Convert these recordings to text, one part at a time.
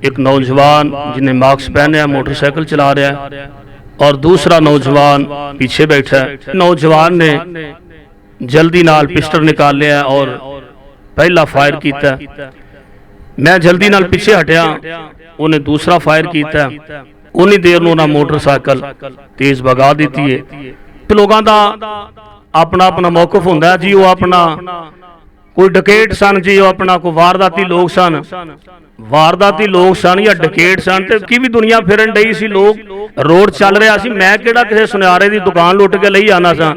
एक नौजवान जिन्हें मास्क पहने है मोटरसाइकिल चला रहा है और दूसरा नौजवान पीछे बैठा है। नौजवान ने जल्दी नाल पिस्टल निकाल लिया और पहला फायर किया। मैं जल्दी नाल पीछे हटिया, उन्हें दूसरा फायर किया। उन्नी देर नूं ना मोटरसाइकिल तेज भगा दी है। लोगों का अपना अपना मौकफ होंदा है जी। वो अपना कोई डकैत सन जी, वो अपना कोई वारदाती लोग सन, वारदाती लोग सन या डकैत सन ते की भी दुनिया फिरन डई सी। लोग रोड चल रहा सी, मैं किहड़ा किसी सुनियारे की दुकान लुट के लई आना सा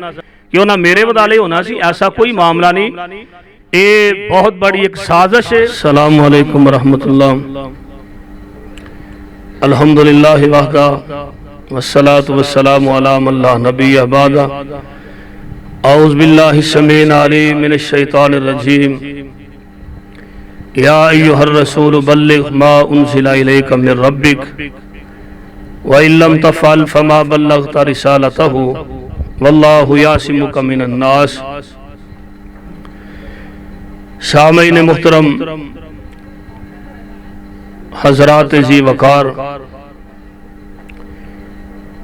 कि उन्हें मेरे बदले होना सी। ऐसा कोई मामला नहीं, ये बहुत बड़ी एक साजिश है। अस्सलामु अलैकुम रहमतुल्लाह। अल्हम्दुलिल्लाह वहदा वस्सलातु वस्सलामु अला मन ला नबिय्य बअदा। औज़ु बिल्लाहि समीउल अलीम मिनश शैतानिर रजीम। या अय्युहर रसूल बल्लिग मा उन्ज़िला इलैका मिर रब्बिक व इन लम तफ़अल फमा बल्लग़ता रिसालतहु वल्लाहु यासिमुका मिनन नास। सामईन मुहतरम, हज़रात ज़ी वक़ार,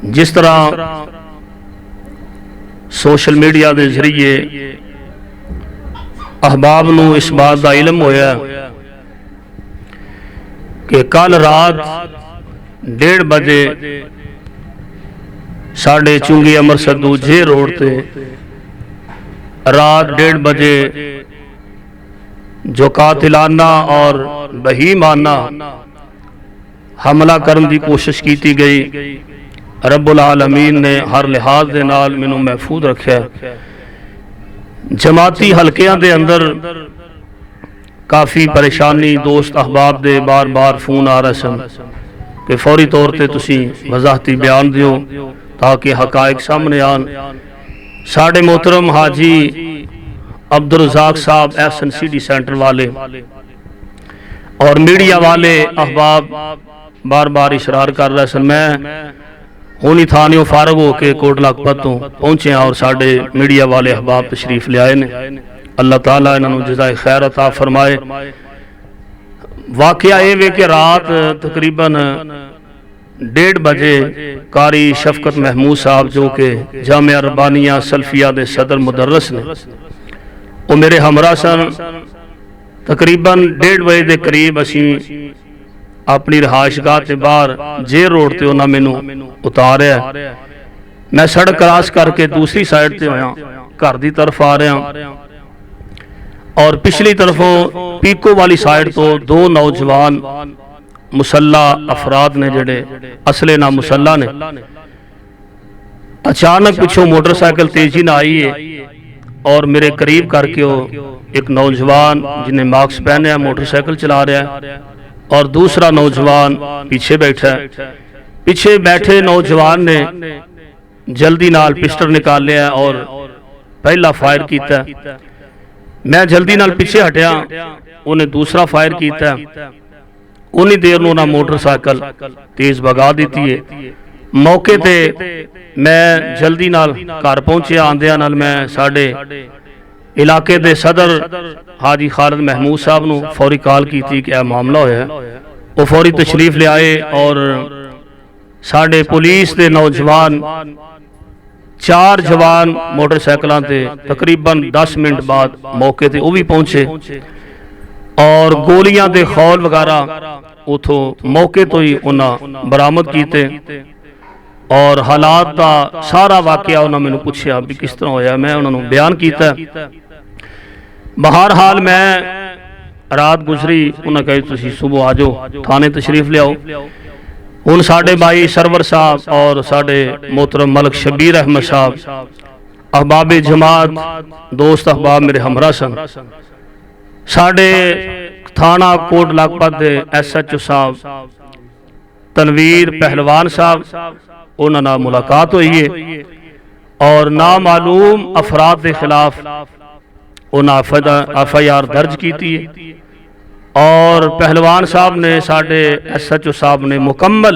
जिस तरह सोशल मीडिया के जरिए अहबाब नूं इस बात का इलम होया कि कल रात 1:30 बजे साढ़े चुंगी अमृतसर दूजे रोड ते रात 1:30 बजे जो कातिलाना और बहीमाना हमला करने की कोशिश की गई, रब्बुल आलमीन ने हर लिहाज दे नाल मैनू महफूज रखा। जमाती हलकियां दे अंदर काफ़ी परेशानी, दोस्त अहबाब दे बार बार फोन आ रहे सन कि फौरी तौर पर तुसी वजाहती बयान दियो ताकि हकायक सामने आन। साढ़े मोहतरम हाजी अब्दुल रज़ाक साहब एहसन सिटी सेंटर वाले और मीडिया वाले अहबाब बार बार इशरार कर रहे सन। मैं हुणी थानियों फारग होके कोट लखपत तो पहुंचे और साढ़े मीडिया वाले अहबाब तशरीफ ले आए ने। अल्लाह ताला इन्हों जज़ाए खैर अता फरमाए। वाकया ये वे कि रात तकरीबन 1:30 बजे कारी शफकत महमूद साहब जो कि जामिया रब्बानिया सल्फिया दे सदर मुदर्रस ने, वो मेरे हमरा सन। तकरीबन 1:30 बजे के करीब असी अपनी रहायशगाह के बाहर जेर रोड से उन्हें मैनू उतारिया। मैं सड़क क्रॉस करके दूसरी साइड से होया घर की तरफ आ रहा और पिछली तरफों पीको वाली साइड तो 2 नौजवान मुसल्ला अफराद ने जेडे असले ना मुसल्ला ने, अचानक पिछों मोटरसाइकिल तेजी ना आई है और मेरे करीब करके वो एक नौजवान जिन्हें मास्क पहने है मोटरसाइकिल चला रहा है और दूसरा नौजवान पीछे बैठा है। पीछे बैठे नौजवान ने जल्दी नाल पिस्टल निकाल लिया और पहला फायर किया। मैं जल्दी नाल पीछे हटिया, उन्हें दूसरा फायर किया। उन्नी देर नूं ना मोटरसाइकिल तेज भगा दी है। मौके ते मैं जल्दी नाल घर पहुंचे। आंदिया नाल मैं साढ़े इलाके दे सदर हाजी खालिद महमूद साहब नूं फौरी कॉल की थी कि यह मामला होया। वो फौरी तशरीफ ले आए और साढ़े पुलिस के नौजवान 4 जवान मोटरसाइकिलों से तकरीबन 10 मिनट बाद मौके ते वो भी पहुंचे और गोलियां दे खौल वगैरह उथों मौके तो ही उन्हें बरामद किए और हालात का सारा वाकया उन्होंने मैनू पूछा भी किस तरह होया। मैं उन्होंने बयान किया। बहरहाल मैं रात गुजरी, उन्हें कही तुसी सुबह आ जाओ थाने तशरीफ लियाओ। हुण साडे भाई सरवर साहब और साडे मोहतरम मलक शबीर अहमद साहब अहबाब जमात, दोस्त अहबाब मेरे हमरा सन। साडे थाना कोट लखपत दे SHO साहब तनवीर पहलवान साहब, उन्होंने नाल मुलाकात हुई है और नामालूम अफराद के खिलाफ उन्हें FIR दर्ज की और पहलवान साहब ने साडे SHO साहब ने मुकम्मल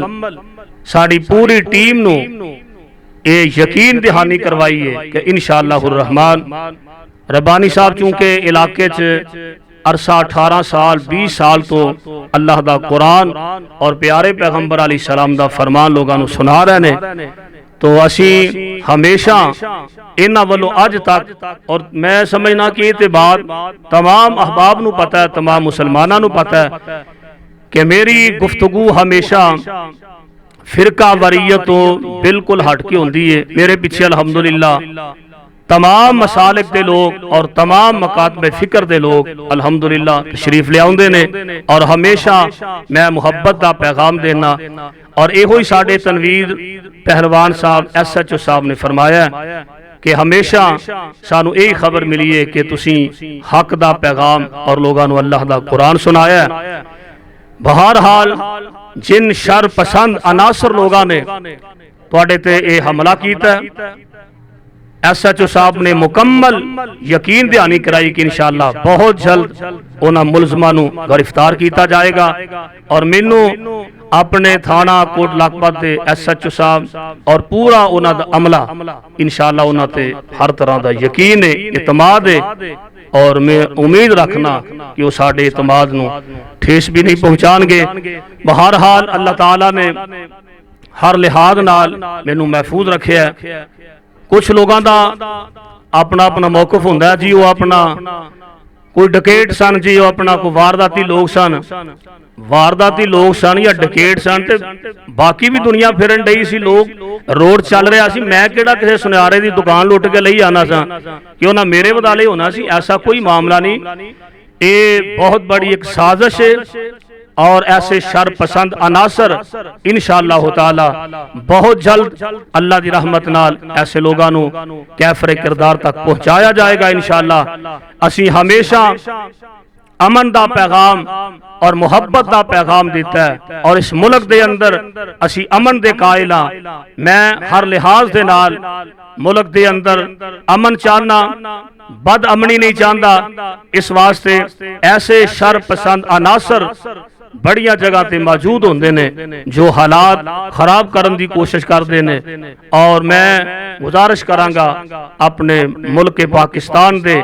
साड़ी पूरी टीम नू ये यकीन दहानी करवाई है कि इंशाअल्लाहुर रहमान रब्बानी साहब चूंकि इलाके च अरसा 18 साल 20 साल तो अल्लाह दा कुरान और प्यारे पैगंबर अलैहि सलाम दा फरमान लोगों को सुना रहे ने। तो असी हमेशा इन्हां वालों अज तक, और मैं समझना कि ये बात तमाम अहबाब नूं पता है, तमाम मुसलमानों नूं पता है कि मेरी गुफ्तगू हमेशा फिरका वरीयत तो बिल्कुल हट के होंदी है। मेरे पीछे अल्हम्दुलिल्लाह तमाम मसालिक दे लोग और तमाम मकातबे फिक्र दे लोग अल्हम्दुलिल्लाह तशरीफ ले आउंदे ने, और हमेशा मैं मुहब्बत दा पैगाम देना। और इहो ही साडे तनवीर पहलवान साहब SHO साहब ने फरमाया कि हमेशा सानू यही खबर मिली है कि तुसी हक दा पैगाम और लोगों को अल्लाह दा कुरान सुनाया है। बहरहाल जिन शर पसंद अनासर लोगों ने तुहाडे ते ये हमला किया, SHO साहब ने मुकम्मल यकीन दहानी कराई कि इंशाअल्लाह बहुत जल्द उन्होंने मुलजमान नूं गिरफ्तार किया जाएगा। और मैनू अपने थाना कोट लखपत के SHO साहब और पूरा उन्होंने अमला इंशाअल्लाह उन्होंने हर तरह का यकीन है, इतमाद है, और मैं उम्मीद रखना कि वो साडे इतमाद नूं ठेस भी नहीं पहुँचाएंगे। बहरहाल अल्लाह ताला ने हर लिहाज नाल मैनू महफूज रखे है। कुछ लोगों का अपना अपना मौकफ होंदा जी, वो अपना कोई डकैत सन जी, वो अपना कोई वारदाती लोग सन, वारदाती लोग सन या डकैत सन, ते बाकी भी दुनिया फिरन डई सी, लोग रोड चल रहा सी। मैं किहड़ा किसी सुनियारे की दुकान लुट के लई आना सा कि उन्हें मेरे बदले होना सी? ऐसा कोई मामला नहीं। ये बहुत बड़ी एक साजिश है, और ऐसे शर पसंद अनासर इंशाअल्लाह ताला बहुत जल्द अल्लाह की रहमत नाल ऐसे लोगों को कैफरे किरदार तक पहुँचाया जाएगा इंशाअल्लाह। असी हमेशा अमन दा पैगाम और मुहब्बत दा पैगाम देता है, और इस मुल्क दे अंदर असी अमन दे कायल हां। मैं हर लिहाज दे नाल मुल्क दे अंदर अमन चाहना, बद अमनी नहीं चाहता। इस वास्ते ऐसे शर पसंद अनासर बड़िया जगह ते मौजूद होंदे ने जो हालात खराब करने की कोशिश करते हैं। और मैं गुजारिश करांगा अपने मुल्क पाकिस्तान दे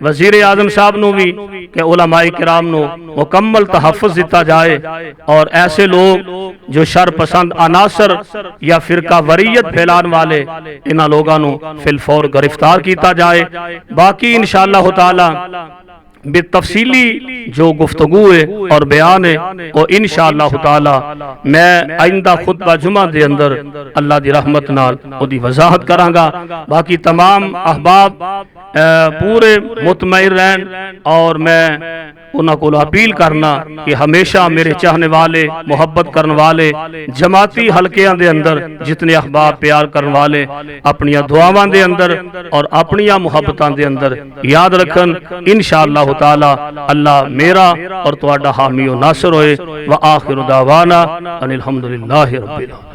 वजीर आजम साहब नू भी कि उलमाए किराम नू मुकम्मल तहफ़्फ़ुज़ दिता जाए, और ऐसे लोग जो शर पसंद अनासर या फिरका वरीयत फैलाने वाले इन्हां लोगों को फिलफौर गिरफ्तार किया जाए। बाकी इंशाअल्लाह ताला बेतफसीली जो गुफ्तगू है और बयान है वो इंशाअल्लाह ताला मैं आइंदा खुतबा जुमा दे अंदर अल्लाह दी रहमत नाल ओदी वजाहत करांगा। बाकी तमाम अहबाब पूरे मुतमईन रहन, और मैं उन्हां को अपील करना कि हमेशा मेरे चाहने वाले, मुहब्बत करने वाले जमाती हलकियां दे अंदर जितने अहबाब प्यार करने वाले अपनियां दुआवां दे अंदर और अपनियां मुहब्बतां दे अंदर याद रखन। इंशाअल्लाह ताला अल्लाह मेरा और तुहाडा हामी और नासर होए। व आखिरु दावाना अनिल हम्दुलिल्लाहि रब्बिल आलमीन।